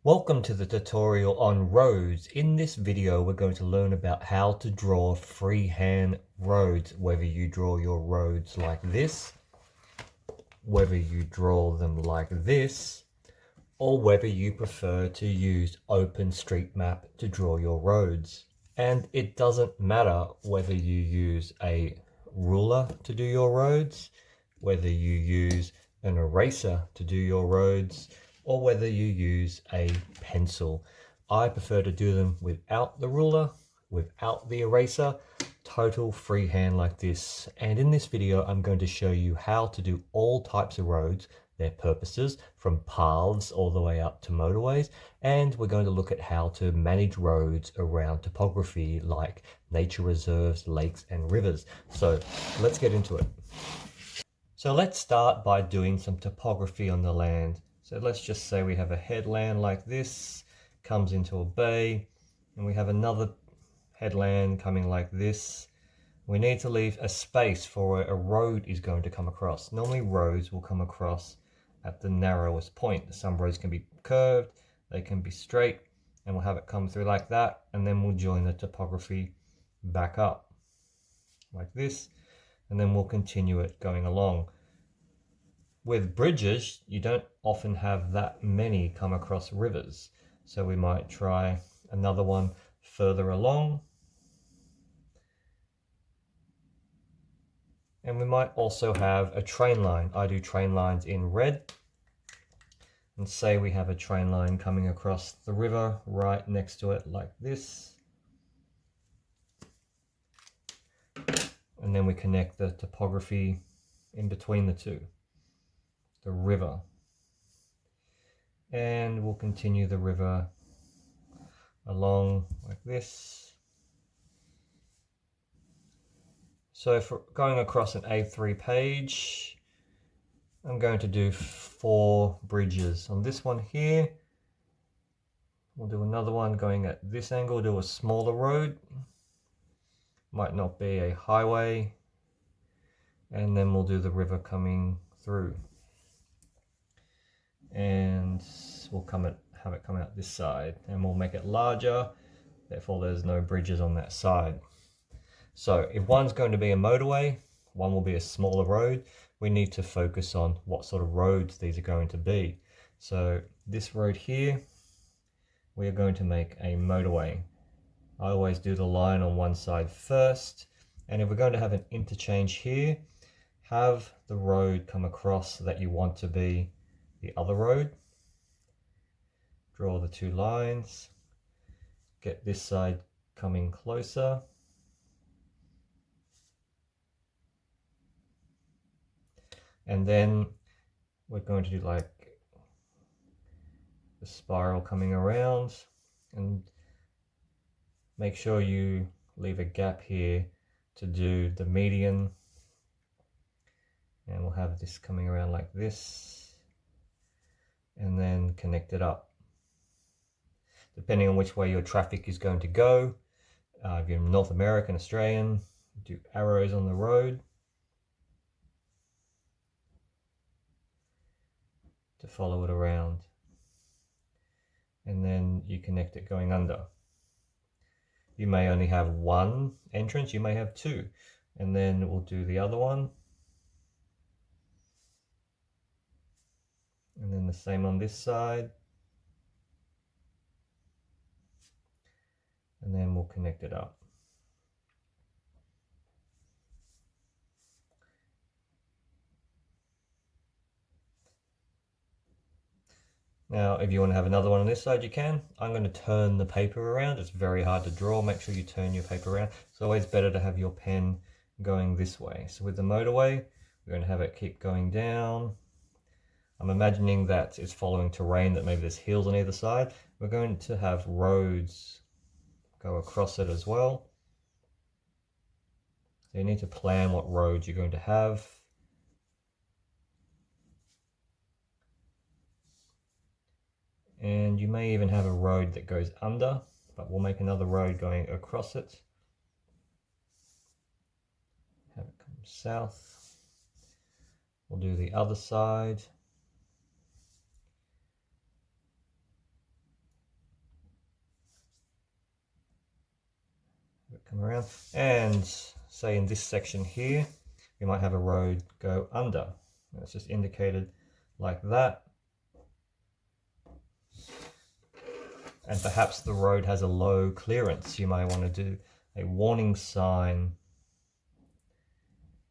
Welcome to the tutorial on roads. In this video we're going to learn about how to draw freehand roads, whether you draw your roads like this, whether you draw them like this, or whether you prefer to use OpenStreetMap to draw your roads. And it doesn't matter whether you use a ruler to do your roads, whether you use an eraser to do your roads, or whether you use a pencil. I prefer to do them without the ruler, without the eraser, total freehand like this. And in this video, I'm going to show you how to do all types of roads, their purposes, from paths all the way up to motorways. And we're going to look at how to manage roads around topography like nature reserves, lakes, and rivers. So let's get into it. So let's start by doing some topography on the land. So let's just say we have a headland like this, comes into a bay, and we have another headland coming like this. We need to leave a space for where a road is going to come across. Normally roads will come across at the narrowest point. Some roads can be curved, they can be straight, and we'll have it come through like that, and then we'll join the topography back up like this, and then we'll continue it going along. With bridges, you don't often have that many come across rivers, so we might try another one further along. And we might also have a train line. I do train lines in red. And say we have a train line coming across the river right next to it like this. And then we connect the topography in between the two, the river. And we'll continue the river along like this. So for going across an A3 page, I'm going to do 4 bridges. On this one here, we'll do another one going at this angle, do a smaller road. Might not be a highway. And then we'll do the river coming through. And we'll have it come out this side, and we'll make it larger, therefore there's no bridges on that side. So if one's going to be a motorway, one will be a smaller road, we need to focus on what sort of roads these are going to be. So this road here, we are going to make a motorway. I always do the line on one side first, and if we're going to have an interchange here, have the road come across that you want to be the other road. Draw the 2 lines, get this side coming closer, and then we're going to do like the spiral coming around, and make sure you leave a gap here to do the median, and we'll have this coming around like this, and then connect it up. Depending on which way your traffic is going to go, if you're North American, Australian, do arrows on the road to follow it around, and then you connect it going under. You may only have 1 entrance, you may have 2, and then we'll do the other one, and then the same on this side, and then we'll connect it up. Now, if you want to have another one on this side, you can. I'm going to turn the paper around. It's very hard to draw. Make sure you turn your paper around. It's always better to have your pen going this way. So with the motorway, we're going to have it keep going down. I'm imagining that it's following terrain, that maybe there's hills on either side. We're going to have roads go across it as well. So you need to plan what roads you're going to have. And you may even have a road that goes under, but we'll make another road going across it. Have it come south. We'll do the other side. come around, and say in this section here, we might have a road go under. It's just indicated like that. And perhaps the road has a low clearance. You might want to do a warning sign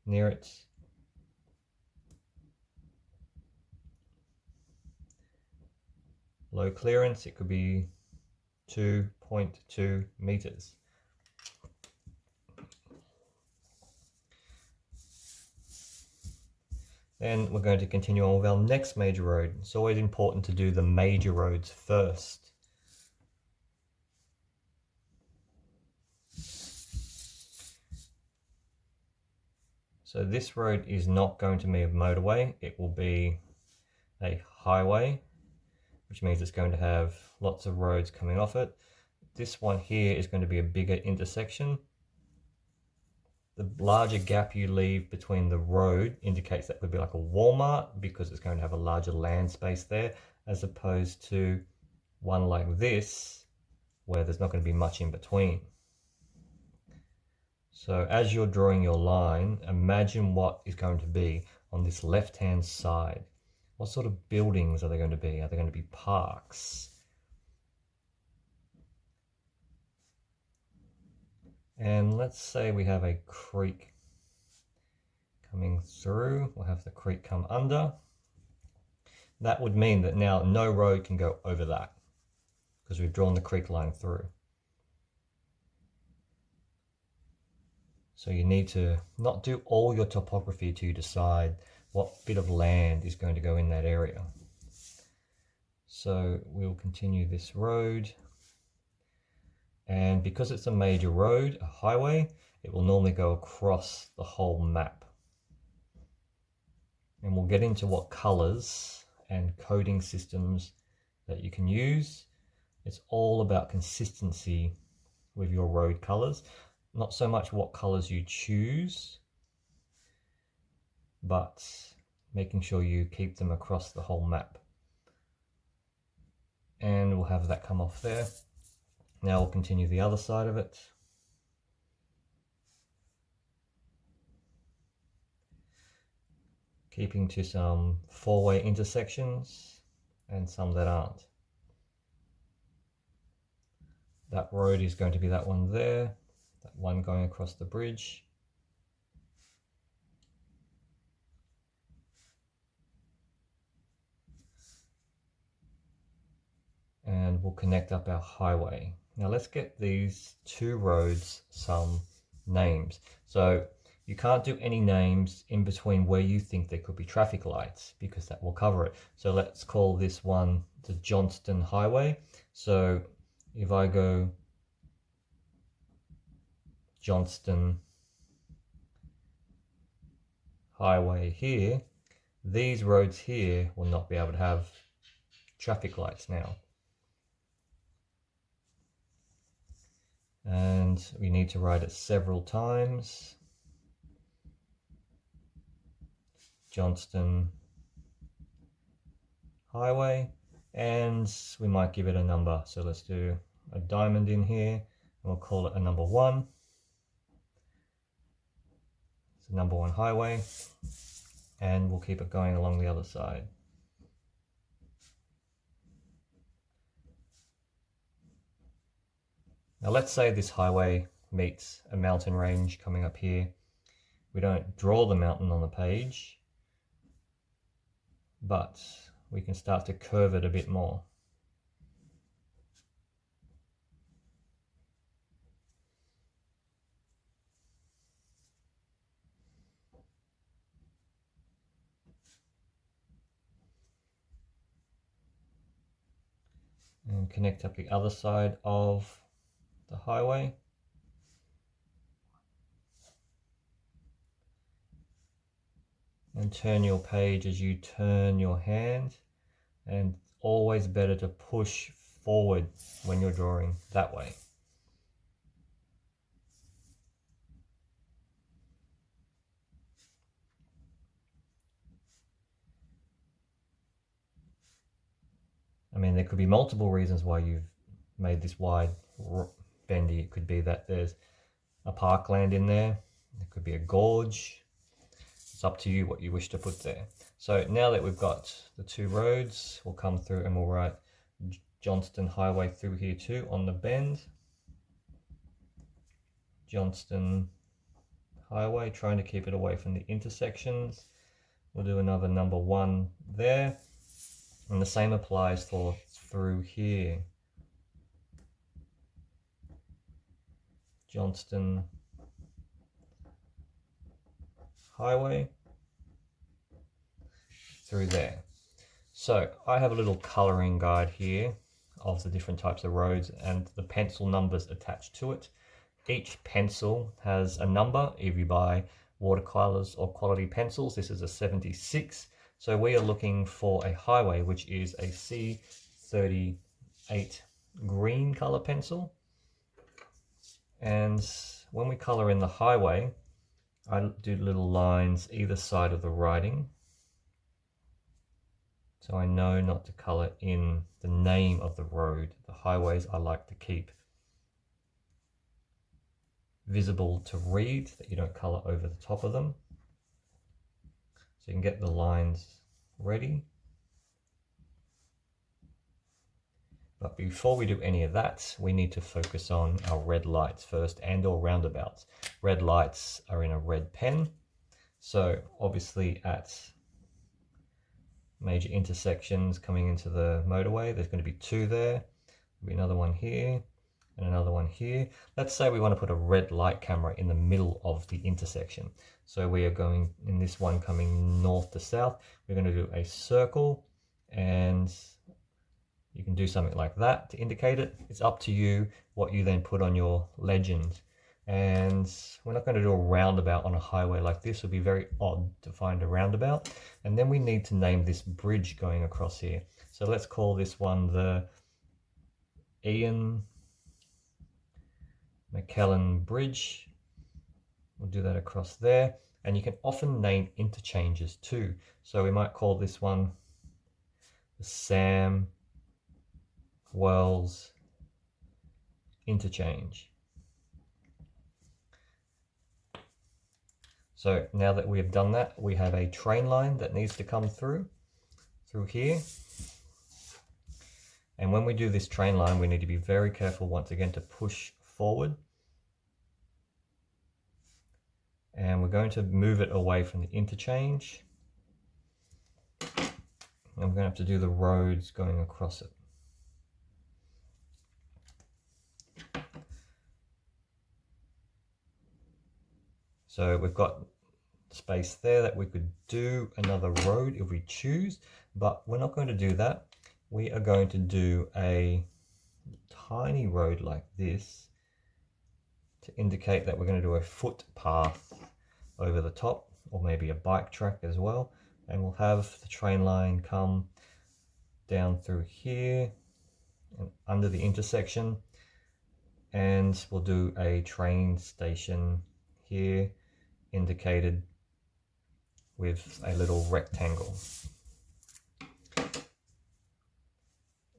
near it. Low clearance, it could be 2.2 meters. Then we're going to continue on with our next major road. It's always important to do the major roads first. So this road is not going to be a motorway, it will be a highway, which means it's going to have lots of roads coming off it. This one here is going to be a bigger intersection. The larger gap you leave between the road indicates that would be like a Walmart, because it's going to have a larger land space there, as opposed to one like this, where there's not going to be much in between. So as you're drawing your line, imagine what is going to be on this left-hand side. What sort of buildings are they going to be? Are they going to be parks? And let's say we have a creek coming through. We'll have the creek come under. That would mean that now no road can go over that, because we've drawn the creek line through. So you need to not do all your topography to decide what bit of land is going to go in that area. So we'll continue this road. And because it's a major road, a highway, it will normally go across the whole map. And we'll get into what colors and coding systems that you can use. It's all about consistency with your road colors. Not so much what colors you choose, but making sure you keep them across the whole map. And we'll have that come off there. Now we'll continue the other side of it. Keeping to some four-way intersections and some that aren't. That road is going to be that one there, that one going across the bridge. And we'll connect up our highway. Now let's get these two roads some names. So you can't do any names in between where you think there could be traffic lights, because that will cover it. So let's call this one the Johnston Highway. So if I go Johnston Highway here, these roads here will not be able to have traffic lights now. And we need to write it several times. Johnston Highway, and we might give it a number. So let's do a diamond in here, and we'll call it a number 1. It's a number 1 highway, and we'll keep it going along the other side. Now let's say this highway meets a mountain range coming up here. We don't draw the mountain on the page, but we can start to curve it a bit more. And connect up the other side of the highway. And turn your page as you turn your hand, and always better to push forward when you're drawing that way. I mean, there could be multiple reasons why you've made this wide bendy. It could be that there's a parkland in there. It could be a gorge. It's up to you what you wish to put there. So now that we've got the two roads, we'll come through and we'll write Johnston Highway through here too on the bend. Johnston Highway, trying to keep it away from the intersections. We'll do another number 1 there. And the same applies for through here. Johnston Highway through there. So I have a little coloring guide here of the different types of roads and the pencil numbers attached to it. Each pencil has a number. If you buy watercolors or quality pencils, this is a 76. So we are looking for a highway, which is a C38 green color pencil. And when we color in the highway, I do little lines either side of the writing. So I know not to color in the name of the road. The highways I like to keep visible to read, that you don't color over the top of them. So you can get the lines ready. But before we do any of that, we need to focus on our red lights first and or roundabouts. Red lights are in a red pen. So obviously at major intersections coming into the motorway, there's going to be 2 there. There'll be another one here and another one here. Let's say we want to put a red light camera in the middle of the intersection. So we are going, in this one coming north to south, we're going to do a circle, and you can do something like that to indicate it. It's up to you what you then put on your legend. And we're not going to do a roundabout on a highway like this. It would be very odd to find a roundabout. And then we need to name this bridge going across here. So let's call this one the Ian McKellen Bridge. We'll do that across there. And you can often name interchanges too. So we might call this one the Sam Wells Interchange. So now that we have done that, we have a train line that needs to come through here. And when we do this train line, we need to be very careful once again to push forward. And we're going to move it away from the interchange. And we're going to have to do the roads going across it. So we've got space there that we could do another road if we choose, but we're not going to do that. We are going to do a tiny road like this to indicate that we're going to do a footpath over the top, or maybe a bike track as well. And we'll have the train line come down through here and under the intersection. And we'll do a train station here, indicated with a little rectangle.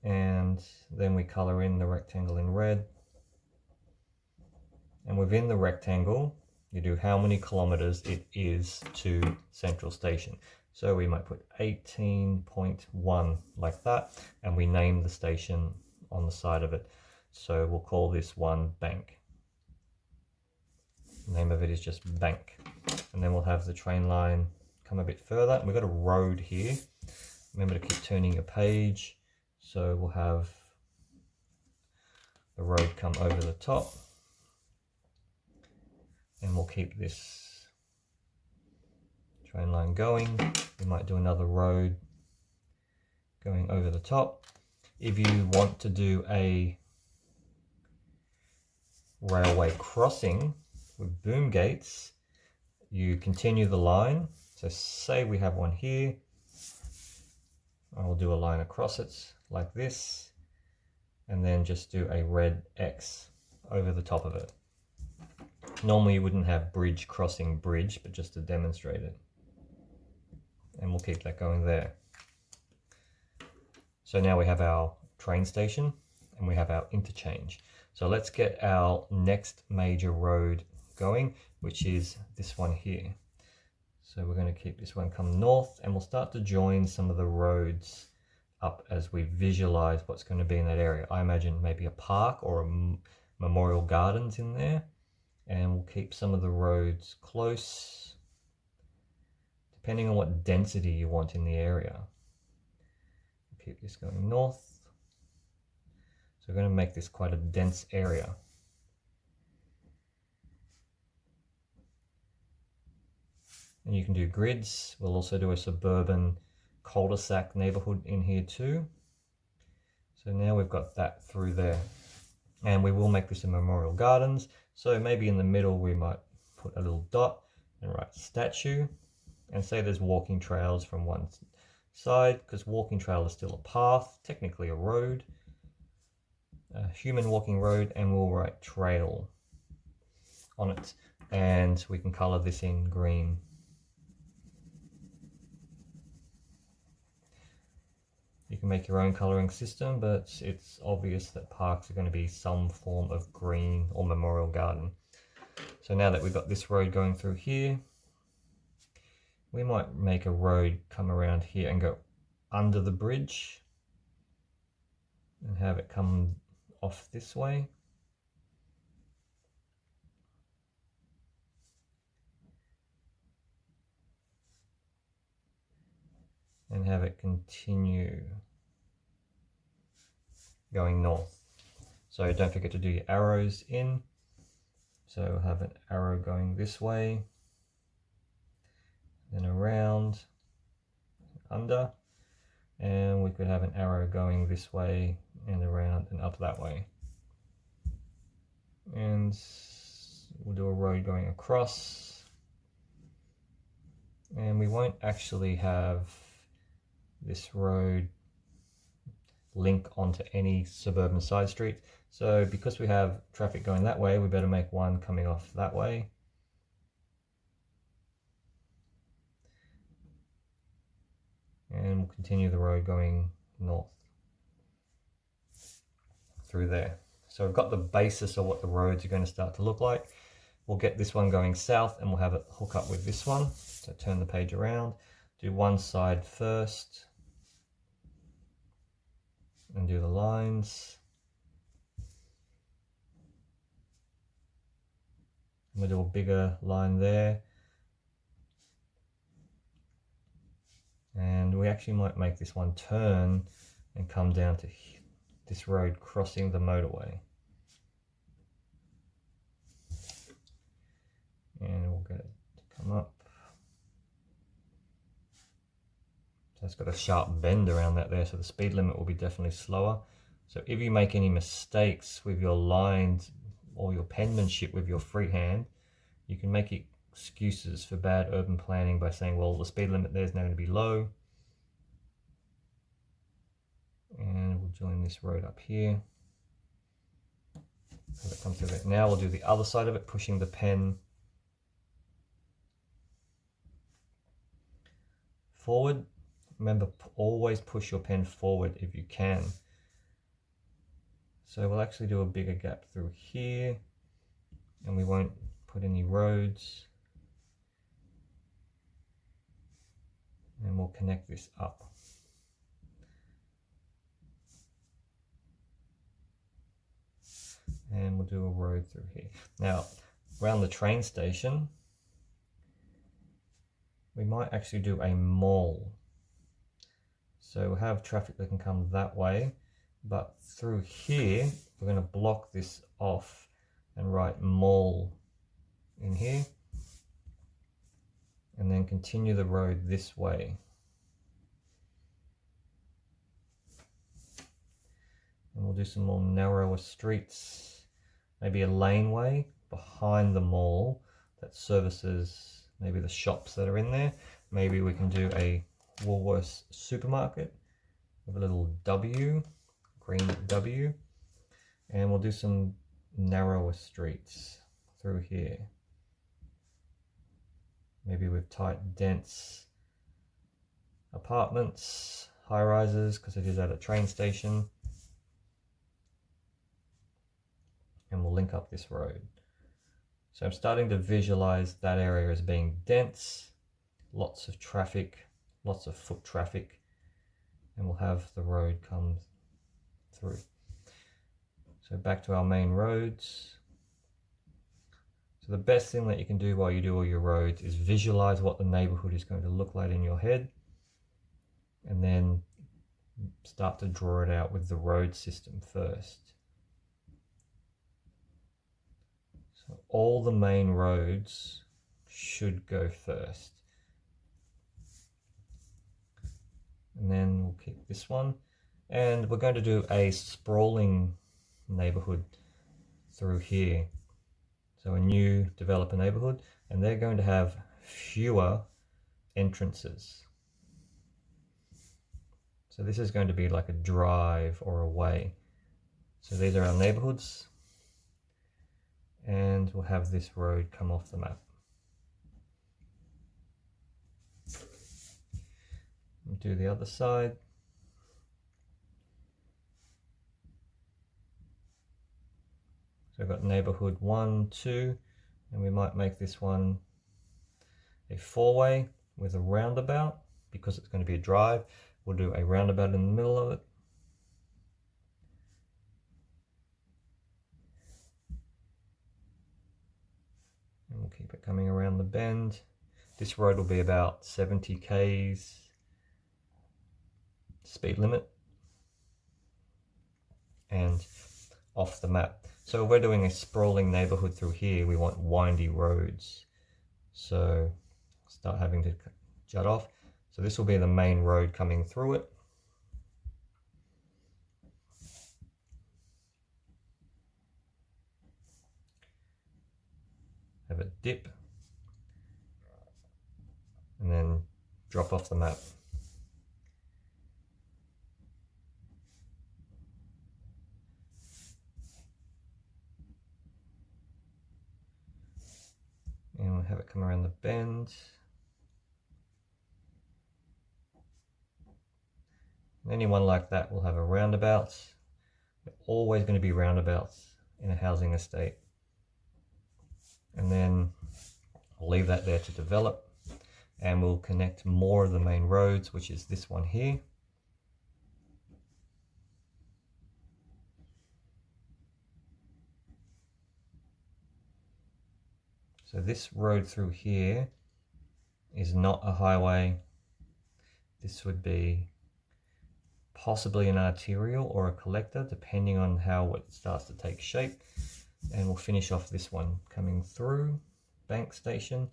And then we color in the rectangle in red. And within the rectangle, you do how many kilometers it is to Central Station. So we might put 18.1 like that, and we name the station on the side of it. So we'll call this one Bank. The name of it is just Bank. And then we'll have the train line come a bit further. We've got a road here. Remember to keep turning your page. So we'll have the road come over the top. And we'll keep this train line going. We might do another road going over the top. If you want to do a railway crossing with boom gates, you continue the line. So say we have one here. I will do a line across it like this, and then just do a red X over the top of it. Normally you wouldn't have bridge crossing bridge, but just to demonstrate it. And we'll keep that going there. So now we have our train station and we have our interchange. So let's get our next major road going, which is this one here. So we're going to keep this one come north, and we'll start to join some of the roads up as we visualize what's going to be in that area. I imagine maybe a park or a memorial gardens in there, and we'll keep some of the roads close depending on what density you want in the area. Keep this going north. So we're going to make this quite a dense area. And you can do grids. We'll also do a suburban cul-de-sac neighborhood in here too. So now we've got that through there. And we will make this a memorial gardens. So maybe in the middle we might put a little dot and write statue, and say there's walking trails from one side, because walking trail is still a path, technically a road, a human walking road, and we'll write trail on it. And we can color this in green. You can make your own coloring system, but it's obvious that parks are going to be some form of green or memorial garden. So now that we've got this road going through here, we might make a road come around here and go under the bridge and have it come off this way. And have it continue going north. So don't forget to do your arrows in. So have an arrow going this way, then around, under, and we could have an arrow going this way and around and up that way. And we'll do a road going across, and we won't actually have this road link onto any suburban side street. So because we have traffic going that way, we better make one coming off that way. And we'll continue the road going north through there. So we've got the basis of what the roads are going to start to look like. We'll get this one going south and we'll have it hook up with this one. So turn the page around, do one side first, and do the lines. We'll do a bigger line there. And we actually might make this one turn and come down to this road crossing the motorway. And we'll get it to come up. So it's got a sharp bend around that there, so the speed limit will be definitely slower. So if you make any mistakes with your lines or your penmanship with your freehand, you can make excuses for bad urban planning by saying, well, the speed limit there is now going to be low. And we'll join this road up here. So that comes to that. Now we'll do the other side of it, pushing the pen forward. Remember, always push your pen forward if you can. So we'll actually do a bigger gap through here, and we won't put any roads. And we'll connect this up. And we'll do a road through here. Now, around the train station, we might actually do a mall. So we'll have traffic that can come that way, but through here, we're going to block this off and write mall in here, and then continue the road this way. And we'll do some more narrower streets, maybe a laneway behind the mall that services maybe the shops that are in there. Maybe we can do a Woolworths supermarket with a little W, green W, and we'll do some narrower streets through here. Maybe with tight, dense apartments, high rises, because it is at a train station. And we'll link up this road. So I'm starting to visualize that area as being dense, lots of traffic, lots of foot traffic, and we'll have the road come through. So back to our main roads. So the best thing that you can do while you do all your roads is visualize what the neighborhood is going to look like in your head, and then start to draw it out with the road system first. So all the main roads should go first. And then we'll keep this one. And we're going to do a sprawling neighborhood through here. So a new developer neighborhood, and they're going to have fewer entrances. So this is going to be like a drive or a way. So these are our neighborhoods. And we'll have this road come off the map. We'll do the other side. So I've got neighborhood 1, 2, and we might make this one a 4-way with a roundabout. Because it's going to be a drive, we'll do a roundabout in the middle of it. And we'll keep it coming around the bend. This road will be about 70 k's speed limit and off the map. So if we're doing a sprawling neighborhood through here, we want windy roads. So start having to jut off. So this will be the main road coming through it. Have a dip and then drop off the map. And we'll have it come around the bend. Anyone like that will have a roundabout. They're always going to be roundabouts in a housing estate. And then I'll leave that there to develop, and we'll connect more of the main roads, which is this one here. So this road through here is not a highway. This would be possibly an arterial or a collector, depending on how it starts to take shape. And we'll finish off this one coming through Bank Station.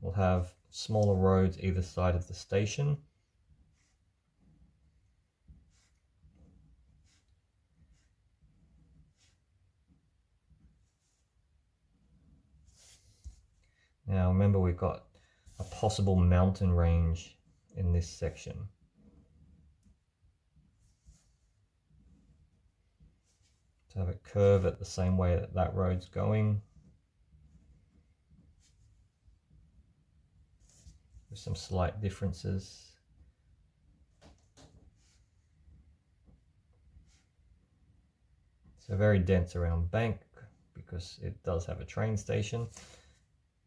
We'll have smaller roads either side of the station. Now remember, we've got a possible mountain range in this section. To have it curve it the same way that that road's going. With some slight differences. So very dense around Bank because it does have a train station.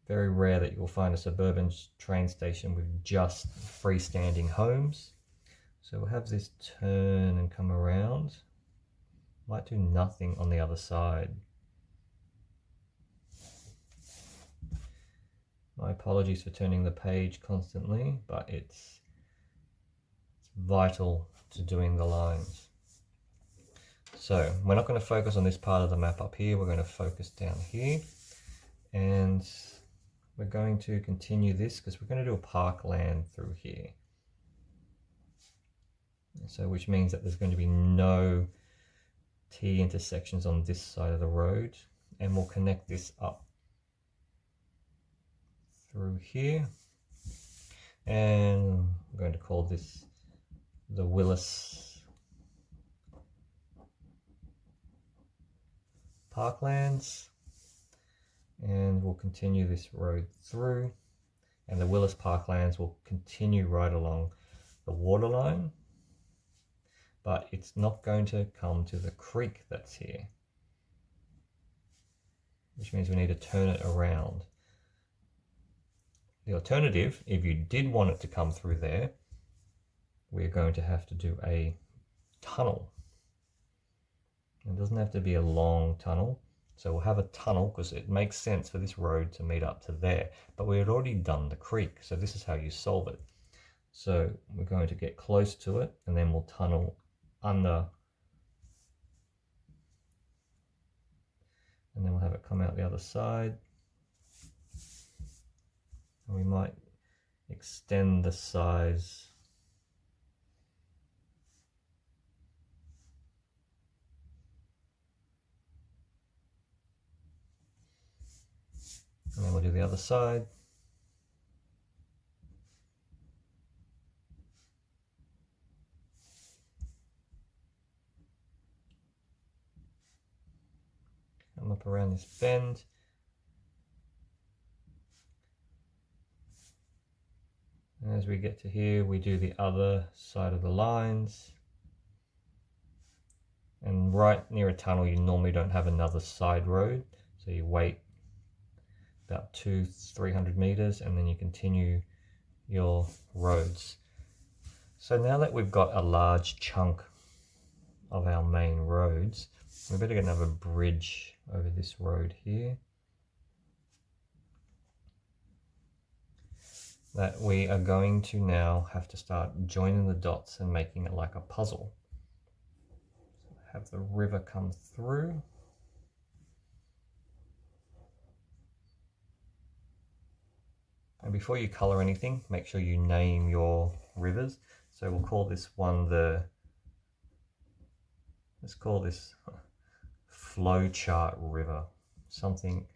Very rare that you'll find a suburban train station with just freestanding homes. So we'll have this turn and come around. Might do nothing on the other side. My apologies for turning the page constantly, but it's vital to doing the lines. So we're not going to focus on this part of the map up here. We're going to focus down here. And we're going to continue this because we're going to do a parkland through here. So which means that there's going to be no T intersections on this side of the road, and we'll connect this up through here, and I'm going to call this the Willis Parklands, and we'll continue this road through, and the Willis Parklands will continue right along the waterline, but it's not going to come to the creek that's here. which means we need to turn it around. The alternative, if you did want it to come through there, we're going to have to do a tunnel. It doesn't have to be a long tunnel. So we'll have a tunnel because it makes sense for this road to meet up to there. But we had already done the creek, so this is how you solve it. So we're going to get close to it and then we'll tunnel under. And then we'll have it come out the other side. And we might extend the size. And then we'll do the other side. Come up around this bend. And as we get to here, we do the other side of the lines. And right near a tunnel, you normally don't have another side road. So you wait about 200-300 meters and then you continue your roads. So now that we've got a large chunk of our main roads, we better get another bridge over this road here that we are going to now have to start joining the dots and making it like a puzzle. So have the river come through. And before you color anything, make sure you name your rivers. So we'll call this one let's call this flowchart river, something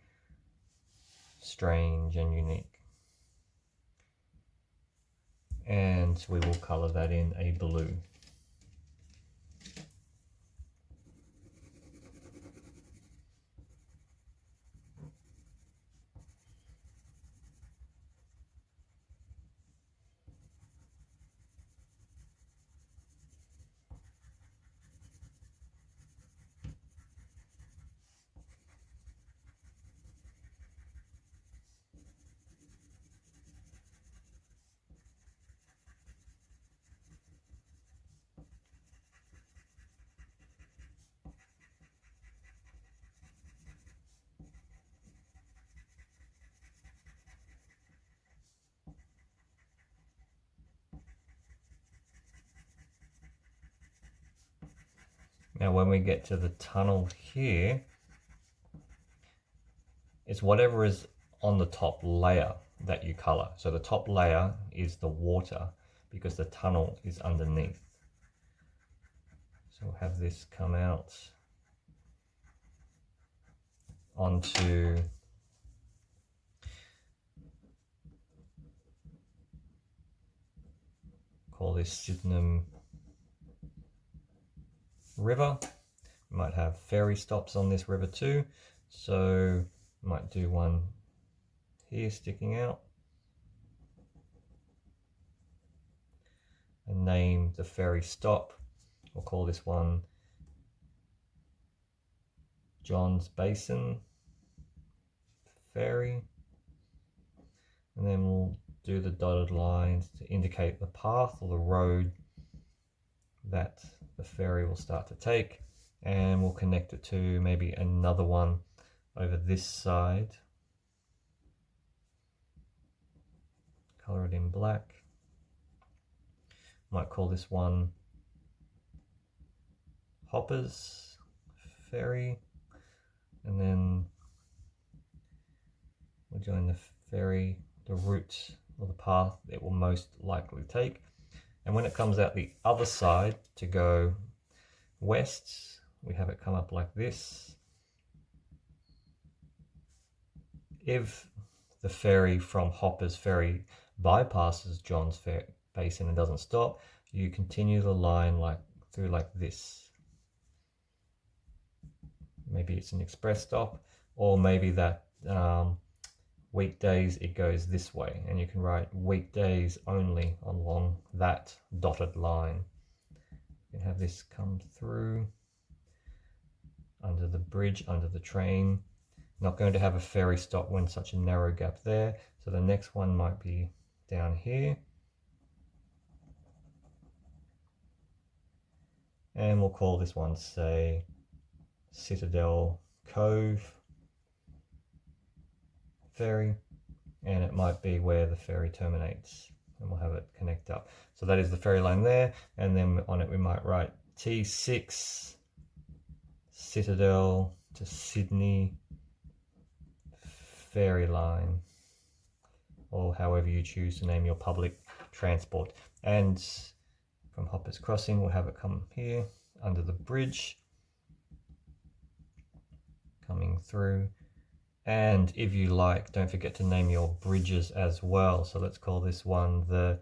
strange and unique. And we will color that in a blue. Now when we get to the tunnel here, it's whatever is on the top layer that you color. So the top layer is the water because the tunnel is underneath. So we'll have this come out onto call this Sydenham River. We might have ferry stops on this river too, so might do one here sticking out and name the ferry stop. We'll call this one John's Basin Ferry, and then we'll do the dotted lines to indicate the path or the road that the ferry will start to take, and we'll connect it to maybe another one over this side. Color it in black. Might call this one Hoppers Ferry, and then we'll join the ferry, the route or the path it will most likely take. And when it comes out the other side to go west, we have it come up like this. If the ferry from Hoppers Ferry bypasses John's Basin and doesn't stop, you continue the line like through like this. Maybe it's an express stop, or maybe that weekdays it goes this way, and you can write weekdays only along that dotted line. You can have this come through under the bridge, under the train, Not going to have a ferry stop when such a narrow gap there. So the next one might be down here. And we'll call this one, say, Citadel Cove Ferry. And it might be where the ferry terminates. And we'll have it connect up. So that is the ferry line there. And then on it we might write T6 Citadel to Sydney ferry line, or however you choose to name your public transport. And from Hoppers Crossing we'll have it come here under the bridge, coming through. And if you like, don't forget to name your bridges as well. So let's call this one the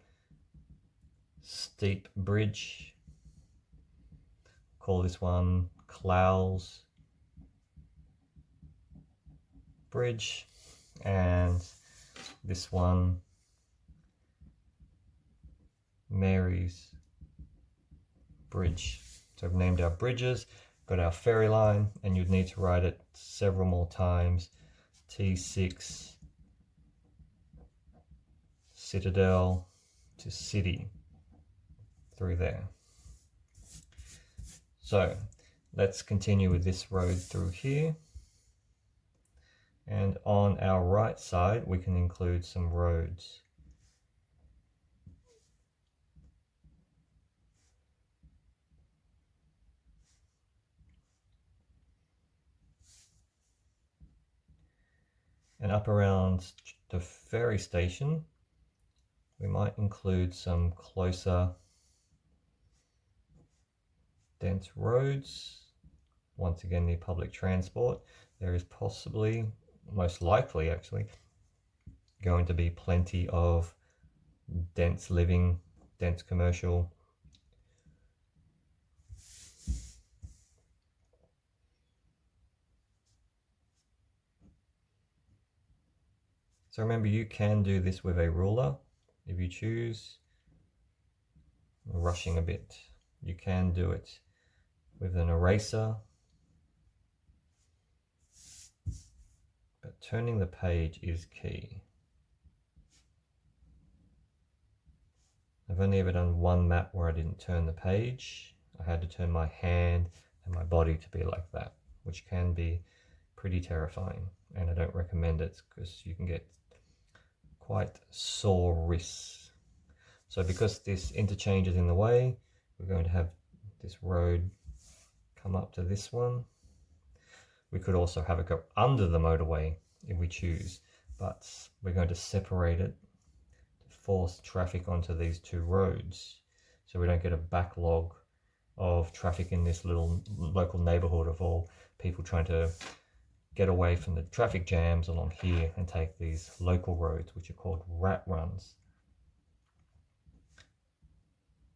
Steep Bridge. Call this one Clowes Bridge. And this one Mary's Bridge. So we've named our bridges, got our ferry line, and you'd need to write it several more times. T6 Citadel to City through there. So let's continue with this road through here. And on our right side, we can include some roads. And up around the ferry station, we might include some closer dense roads. Once again, near public transport. There is possibly, most likely actually, going to be plenty of dense living, dense commercial. So remember, you can do this with a ruler if you choose. I'm rushing a bit. You can do it with an eraser. But turning the page is key. I've only ever done one map where I didn't turn the page. I had to turn my hand and my body to be like that, which can be pretty terrifying. And I don't recommend it because you can get quite sore wrists. So because this interchange is in the way, we're going to have this road come up to this one. We could also have it go under the motorway if we choose, but we're going to separate it to force traffic onto these two roads so we don't get a backlog of traffic in this little local neighborhood of all people trying to get away from the traffic jams along here and take these local roads, which are called rat runs,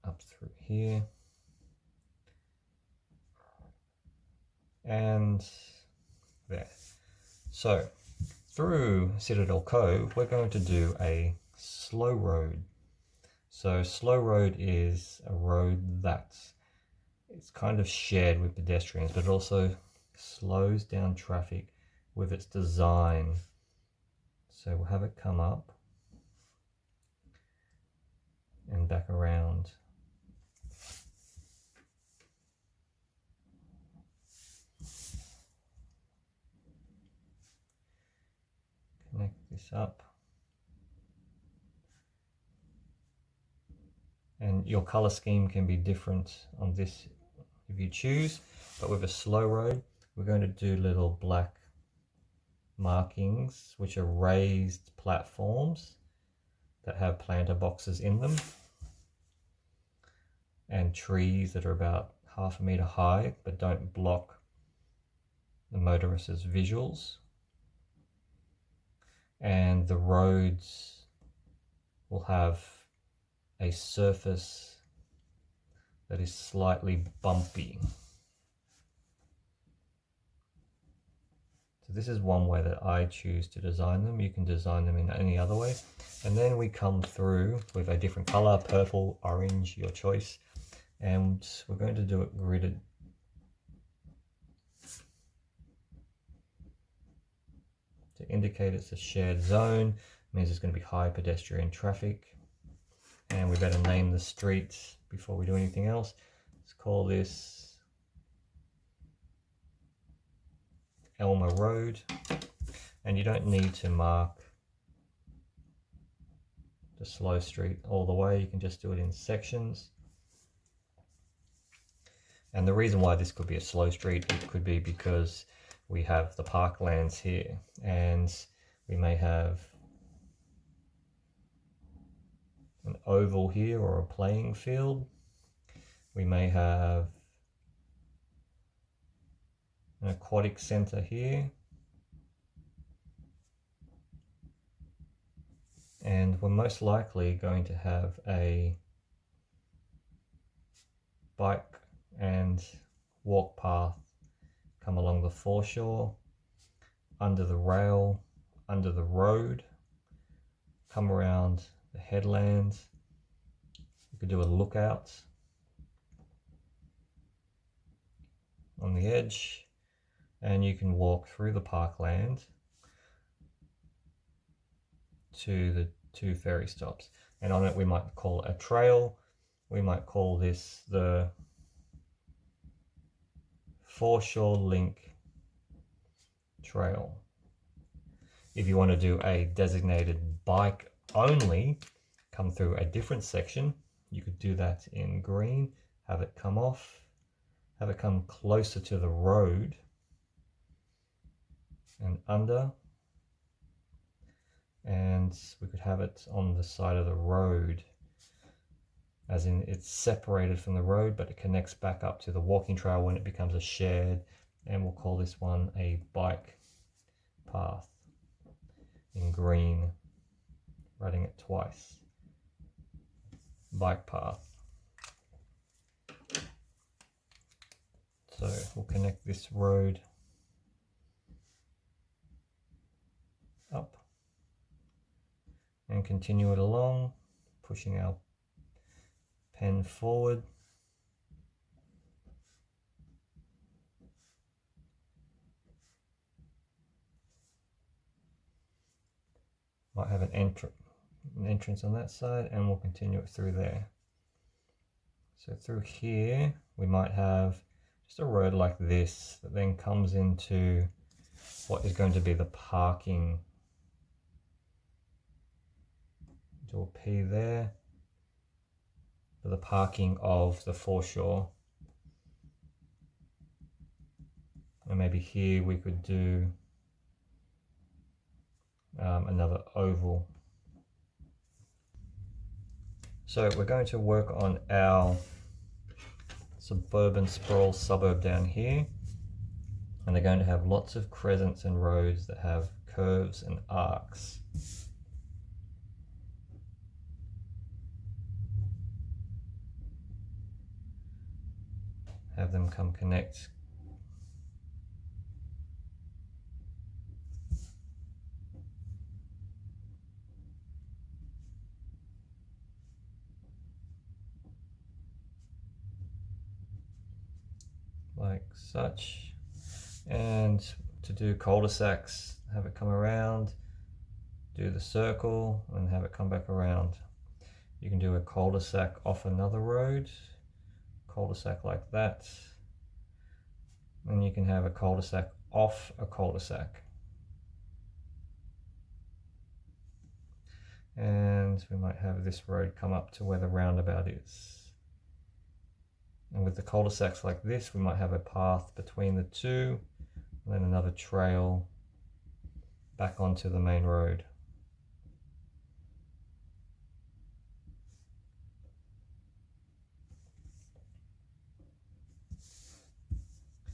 up through here. And there. So through Citadel Cove, we're going to do a slow road. So slow road is a road that it's kind of shared with pedestrians, but it also slows down traffic with its design. So we'll have it come up and back around. Connect this up. And your color scheme can be different on this if you choose, but with a slow road, we're going to do little black markings, which are raised platforms that have planter boxes in them, and trees that are about 1/2 meter high, but don't block the motorist's visuals. And the roads will have a surface that is slightly bumpy. So this is one way that I choose to design them. You can design them in any other way. And then we come through with a different color, purple, orange, your choice. And we're going to do it gridded. to indicate it's a shared zone. It means there's going to be high pedestrian traffic. And we better name the street before we do anything else. Let's call this Elmer Road. And you don't need to mark the slow street all the way. You can just do it in sections. And the reason why this could be a slow street, it could be because we have the parklands here, and we may have an oval here or a playing field. We may have an aquatic center here. And we're most likely going to have a bike and walk path come along the foreshore, under the rail, under the road, come around the headland. You could do a lookout on the edge, and you can walk through the parkland to the 2 ferry stops. And on it we might call it a trail. We might call this the Foreshore Link Trail. If you want to do a designated bike only, come through a different section, you could do that in green, have it come off, have it come closer to the road and under, and we could have it on the side of the road, as in it's separated from the road, but it connects back up to the walking trail when it becomes a shared, and we'll call this one a bike path in green, writing it twice, bike path. So we'll connect this road up and continue it along, pushing our pen forward. Might have an entrance on that side, and we'll continue it through there. So through here we might have just a road like this that then comes into what is going to be the parking. Do a P there for the parking of the foreshore. And maybe here we could do another oval. So we're going to work on our suburban sprawl suburb down here, and they're going to have lots of crescents and roads that have curves and arcs. Have them come connect. Like such. And to do cul-de-sacs, have it come around, do the circle, and have it come back around. You can do a cul-de-sac off another road, cul-de-sac like that, and you can have a cul-de-sac off a cul-de-sac. And we might have this road come up to where the roundabout is. And with the cul-de-sacs like this, we might have a path between the two, and then another trail back onto the main road.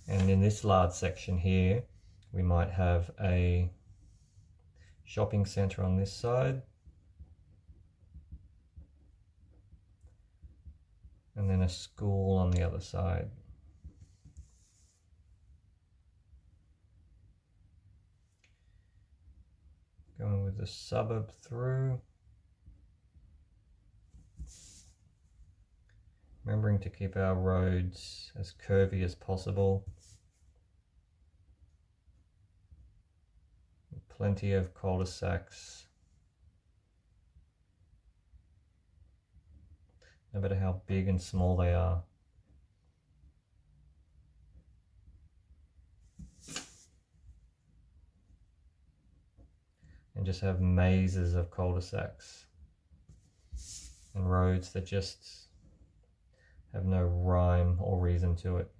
And in this large section here, we might have a shopping centre on this side, and then a school on the other side. Going with the suburb through. Remembering to keep our roads as curvy as possible. Plenty of cul-de-sacs. No matter how big and small they are. And just have mazes of cul-de-sacs and roads that just have no rhyme or reason to it.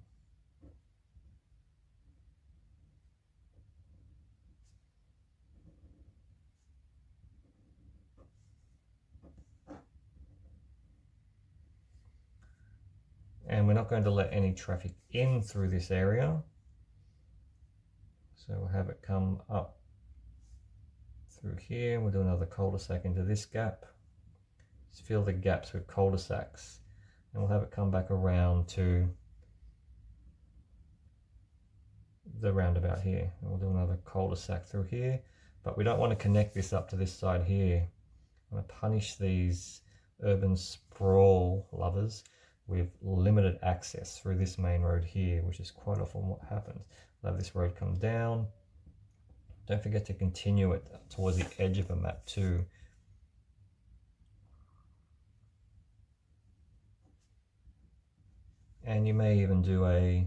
And we're not going to let any traffic in through this area. So we'll have it come up through here. We'll do another cul-de-sac into this gap. Just fill the gaps with cul-de-sacs. And we'll have it come back around to the roundabout here. And we'll do another cul-de-sac through here. But we don't want to connect this up to this side here. I'm going to punish these urban sprawl lovers with limited access through this main road here, which is quite often what happens. We'll have this road come down. Don't forget to continue it towards the edge of the map too. And you may even do a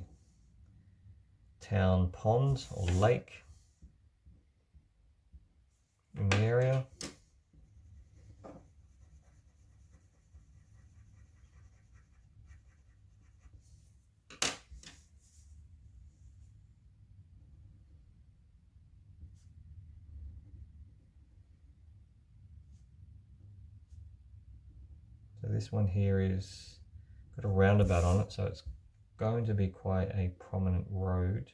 town pond or lake in the area. So this one here is got a roundabout on it, so it's going to be quite a prominent road.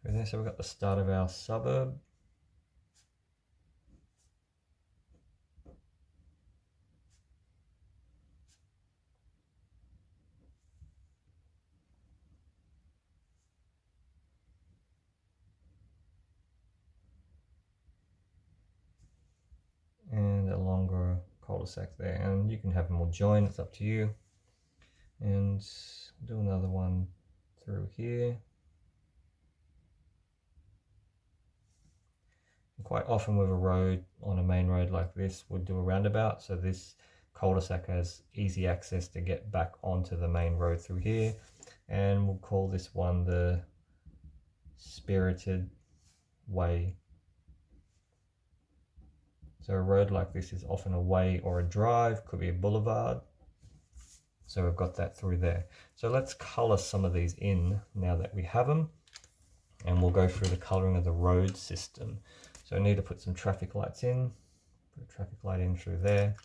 And so we've got the start of our suburb. And a longer cul-de-sac there, and you can have them all join, it's up to you. And do another one through here. And quite often with a road on a main road like this, we'll do a roundabout, so this cul-de-sac has easy access to get back onto the main road through here. And we'll call this one the Spirited Way. So a road like this is often a way or a drive, could be a boulevard. So we've got that through there. So let's color some of these in now that we have them. And we'll go through the coloring of the road system. So I need to put some traffic lights in. Put a traffic light in through there.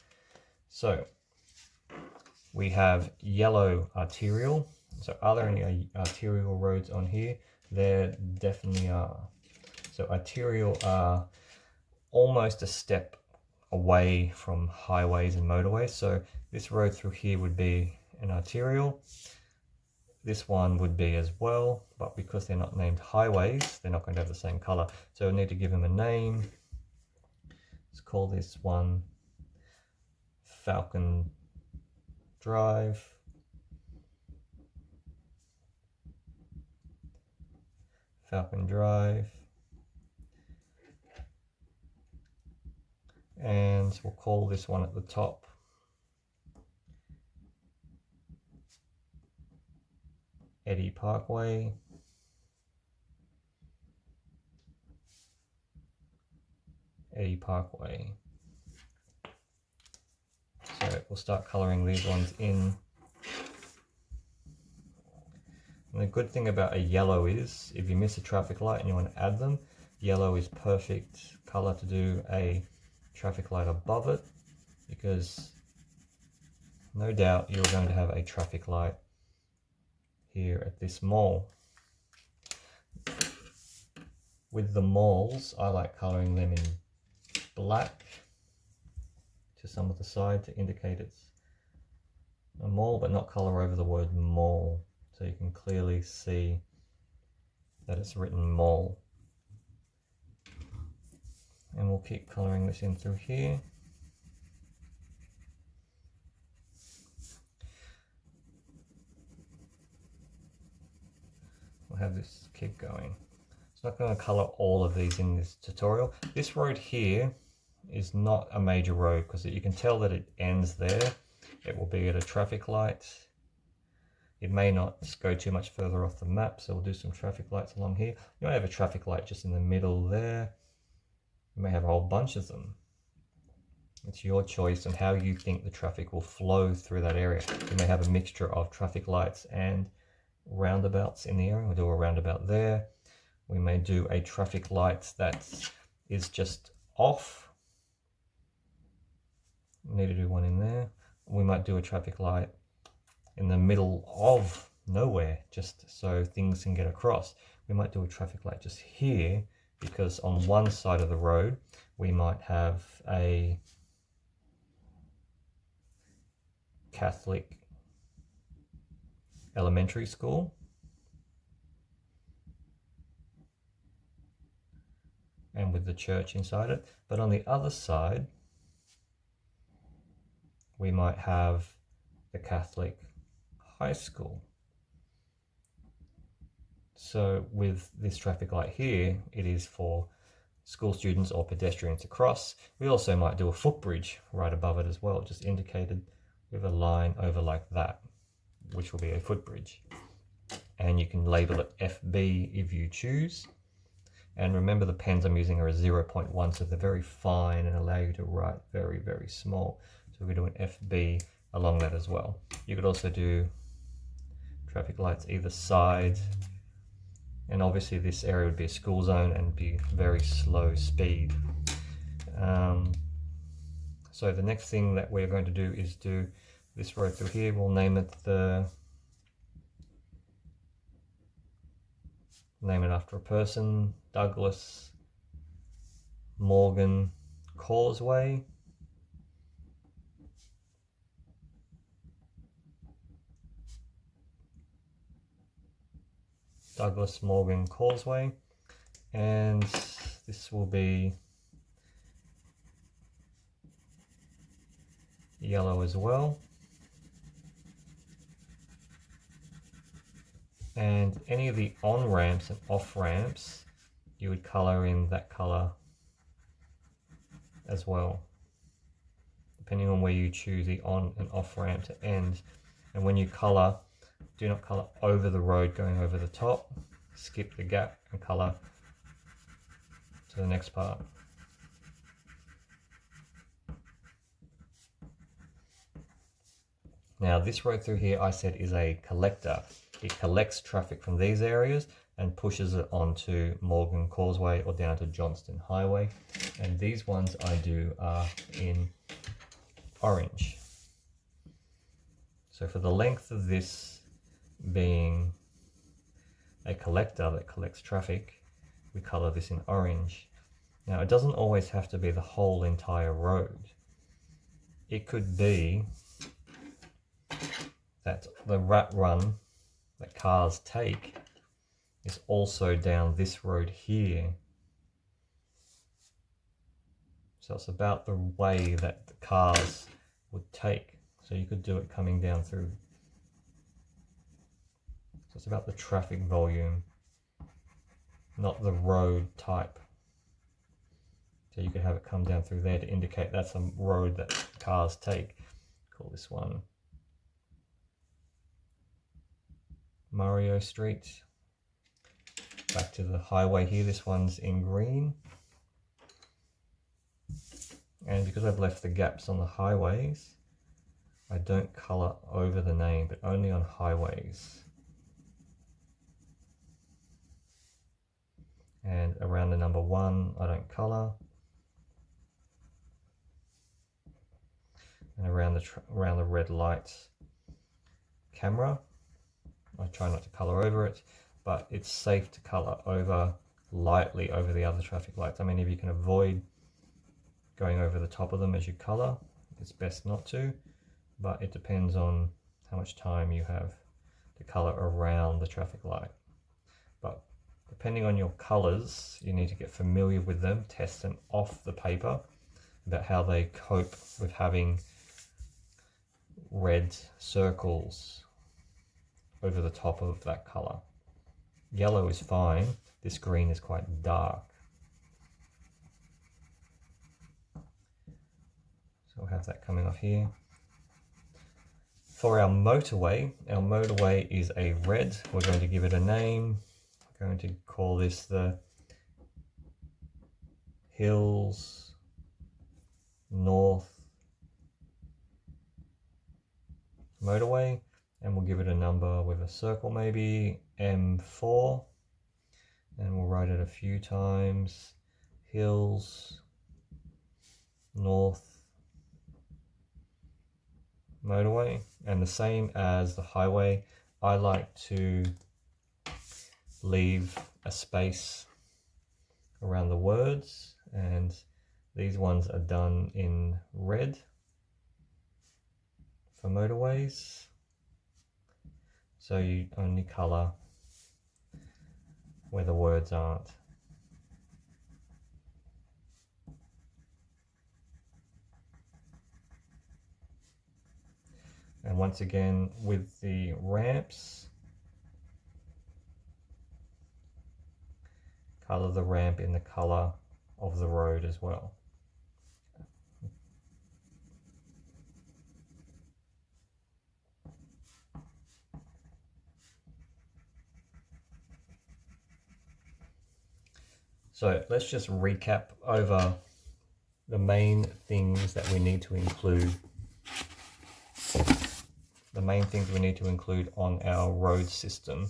So we have yellow arterial. So are there any arterial roads on here? There definitely are. So arterial are almost a step away from highways and motorways. So this road through here would be an arterial. This one would be as well, but because they're not named highways, they're not going to have the same color. So we need to give them a name. Let's call this one Falcon Drive. Falcon Drive. And we'll call this one at the top Eddy Parkway. Eddy Parkway. So we'll start coloring these ones in. And the good thing about a yellow is if you miss a traffic light and you want to add them, yellow is perfect color to do a traffic light above it, because no doubt you're going to have a traffic light here at this mall. With the malls, I like coloring them in black to some of the side to indicate it's a mall, but not color over the word mall, so you can clearly see that it's written mall. And we'll keep coloring this in through here. have this keep going. It's not going to color all of these in this tutorial. This road here is not a major road because you can tell that it ends there. It will be at a traffic light. It may not go too much further off the map, so we'll do some traffic lights along here. You might have a traffic light just in the middle there. You may have a whole bunch of them. It's your choice on how you think the traffic will flow through that area. You may have a mixture of traffic lights and roundabouts in the area. We'll do a roundabout there. We may do a traffic light that is just off. We need to do one in there. We might do a traffic light in the middle of nowhere, just so things can get across. We might do a traffic light just here, because on one side of the road, we might have a Catholic elementary school. And with the church inside it. But on the other side, we might have the Catholic high school. So with this traffic light here, it is for school students or pedestrians to cross. We also might do a footbridge right above it as well, just indicated with a line over like that, which will be a footbridge. And you can label it FB if you choose. And remember, the pens I'm using are a 0.1, so they're very fine and allow you to write very, very small. So we do an FB along that as well. You could also do traffic lights either side, and obviously this area would be a school zone and be very slow speed. So the next thing that we're going to do is do this road through here. We'll name it after a person, Douglas Morgan Causeway. Douglas Morgan Causeway, and this will be yellow as well. And any of the on-ramps and off-ramps, you would color in that color as well, depending on where you choose the on and off-ramp to end. And when you color, do not color over the road going over the top. Skip the gap and color to the next part. Now this road through here, I said, is a collector. It collects traffic from these areas and pushes it onto Morgan Causeway or down to Johnston Highway. And these ones I do are in orange. So for the length of this being a collector that collects traffic, we color this in orange. Now it doesn't always have to be the whole entire road. It could be that the rat run that cars take is also down this road here. So it's about the way that the cars would take. So you could do it coming down through. So it's about the traffic volume, not the road type. So you could have it come down through there to indicate that's a road that cars take. Call this one Mario Street. Back to the highway here, this one's in green. And because I've left the gaps on the highways, I don't color over the name, but only on highways. And around the number 1, I don't color. And around the red light camera, I try not to color over it, but it's safe to color over lightly over the other traffic lights. I mean, if you can avoid going over the top of them as you color, it's best not to, but it depends on how much time you have to color around the traffic light. But depending on your colors, you need to get familiar with them, test them off the paper about how they cope with having red circles over the top of that color. Yellow is fine. This green is quite dark. So we'll have that coming off here. For our motorway is a red. We're going to give it a name. We're going to call this the Hills North Motorway, and we'll give it a number with a circle, maybe M4, and we'll write it a few times. Hills North Motorway. And the same as the highway, I like to leave a space around the words, and these ones are done in red for motorways. So you only colour where the words aren't. And once again, with the ramps, colour the ramp in the colour of the road as well. So let's just recap over the main things that we need to include. The main things we need to include on our road system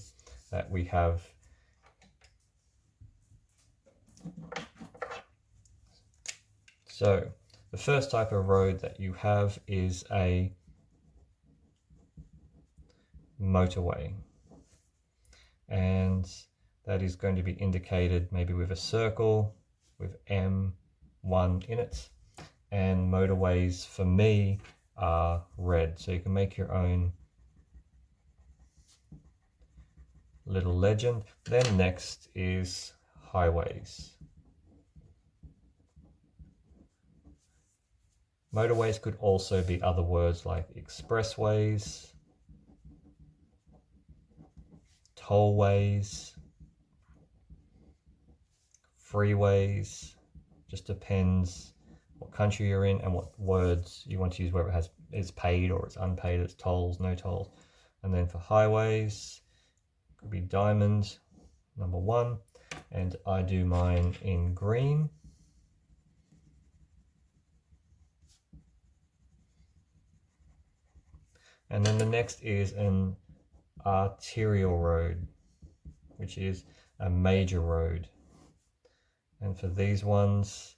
that we have. So the first type of road that you have is a motorway, and that is going to be indicated maybe with a circle with M1 in it. And motorways for me are red, so you can make your own little legend. Then next is highways. Motorways could also be other words like expressways, tollways, freeways. Just depends what country you're in and what words you want to use, whether it is paid or it's unpaid, it's tolls, no tolls. And then for highways, could be diamond, number 1, and I do mine in green. And then the next is an arterial road, which is a major road. And for these ones,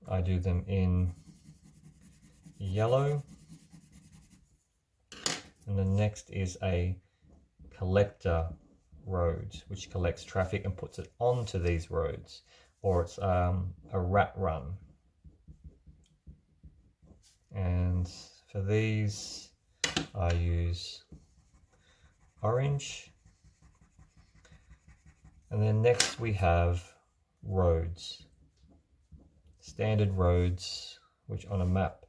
I do them in yellow. And the next is a collector road, which collects traffic and puts it onto these roads, or it's a rat run. And for these, I use orange. And then next we have roads. Standard roads, which on a map,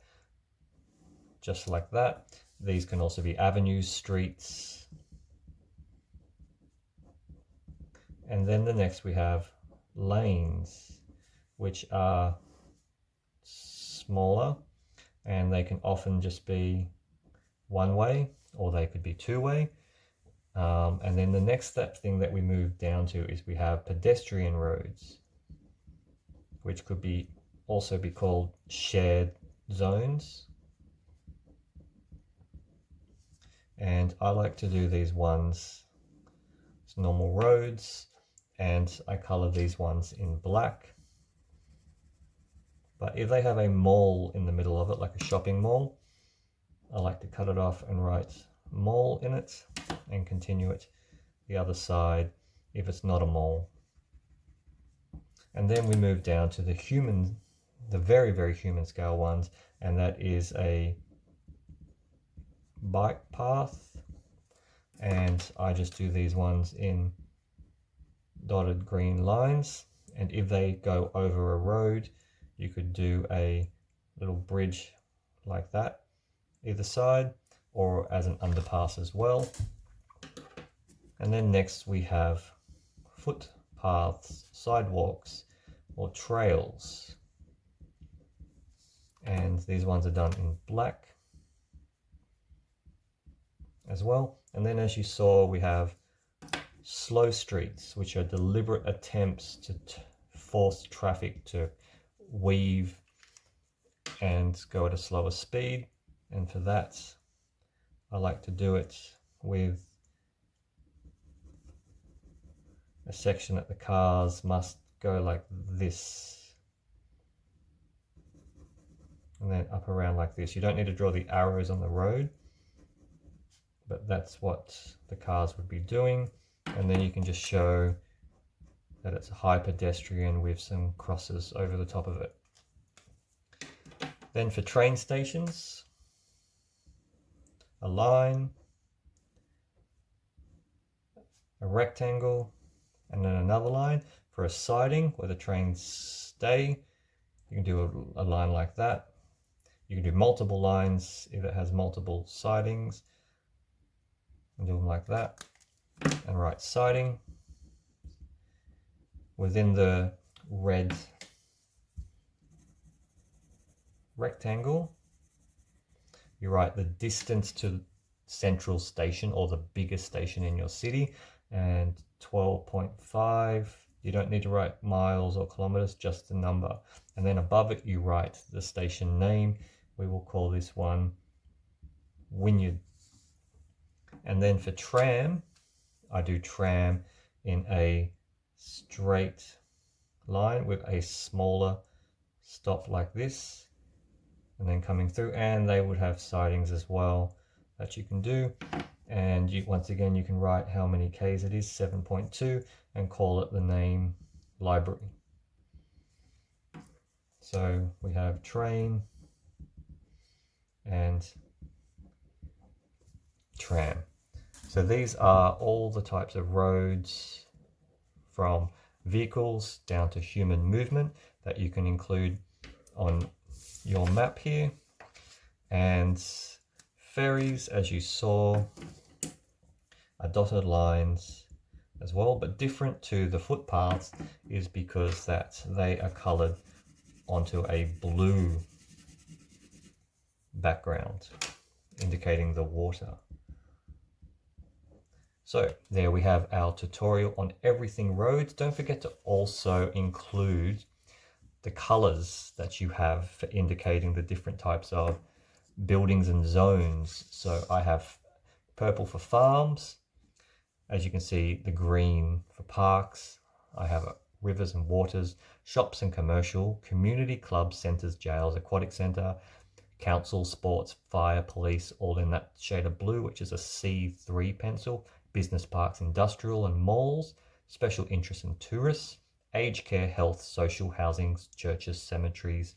just like that. These can also be avenues, streets. And then the next we have lanes, which are smaller, and they can often just be one way, or they could be two way. And then the next thing that we move down to is we have pedestrian roads, which could be also be called shared zones. And I like to do these ones as normal roads, and I color these ones in black. But if they have a mall in the middle of it, like a shopping mall, I like to cut it off and write mall in it and continue it the other side if it's not a mall. And then we move down to the very, very human scale ones, and that is a bike path. And I just do these ones in dotted green lines. And if they go over a road, you could do a little bridge like that either side, or as an underpass as well. And then next we have footpaths, sidewalks, or trails. And these ones are done in black as well. And then as you saw, we have slow streets, which are deliberate attempts to force traffic to weave and go at a slower speed. And for that, I like to do it with a section that the cars must go like this, and then up around like this. You don't need to draw the arrows on the road, but that's what the cars would be doing. And then you can just show that it's a high pedestrian with some crosses over the top of it. Then for train stations, a line, a rectangle, and then another line. For a siding where the trains stay, you can do a line like that. You can do multiple lines if it has multiple sidings, and do them like that. And write siding. Within the red rectangle, you write the distance to central station, or the biggest station in your city, and 12.5. You don't need to write miles or kilometers, just the number. And then above it you write the station name. We will call this one Wynyard. And then for tram, I do tram in a straight line with a smaller stop like this, and then coming through, and they would have sidings as well that you can do. And once again, you can write how many Ks it is, 7.2, and call it the name library. So we have train and tram. So these are all the types of roads, from vehicles down to human movement, that you can include on your map here. And ferries, as you saw, are dotted lines as well, but different to the footpaths is because that they are colored onto a blue background, indicating the water. So there we have our tutorial on everything roads. Don't forget to also include the colors that you have for indicating the different types of buildings and zones. So I have purple for farms, as you can see, the green for parks. I have rivers and waters, shops and commercial, community clubs, centers, jails, aquatic center, council, sports, fire, police, all in that shade of blue, which is a C3 pencil. Business parks, industrial and malls, special interest and tourists, aged care, health, social housing, churches, cemeteries,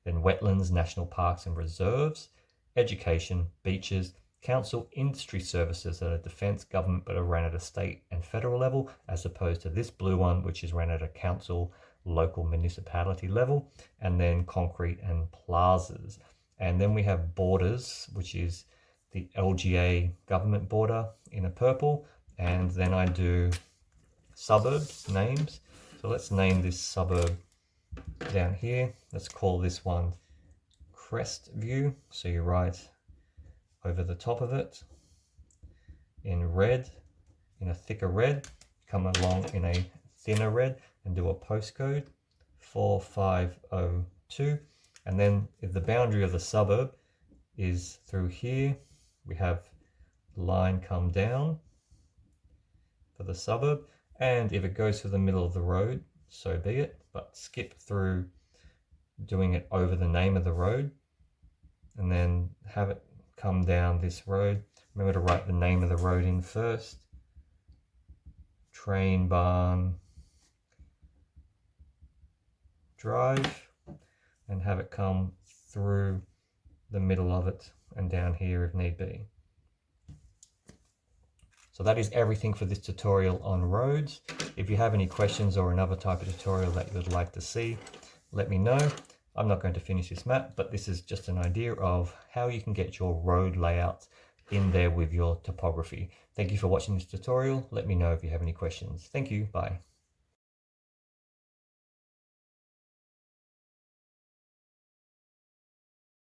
then wetlands, national parks and reserves, education, beaches, council, industry services that are defence, government, but are ran at a state and federal level, as opposed to this blue one, which is ran at a council, local municipality level, and then concrete and plazas. And then we have borders, which is the LGA government border in a purple, and then I do suburbs names. So let's name this suburb down here. Let's call this one Crest View. So you write over the top of it in red, in a thicker red, come along in a thinner red and do a postcode 4502. And then if the boundary of the suburb is through here, we have the line come down for the suburb, and if it goes through the middle of the road, so be it, but skip through doing it over the name of the road, and then have it come down this road. Remember to write the name of the road in first. Train Barn Drive, and have it come through the middle of it and down here if need be. So that is everything for this tutorial on roads. If you have any questions or another type of tutorial that you would like to see, let me know. I'm not going to finish this map, but this is just an idea of how you can get your road layouts in there with your topography. Thank you for watching this tutorial. Let me know if you have any questions. Thank you. Bye.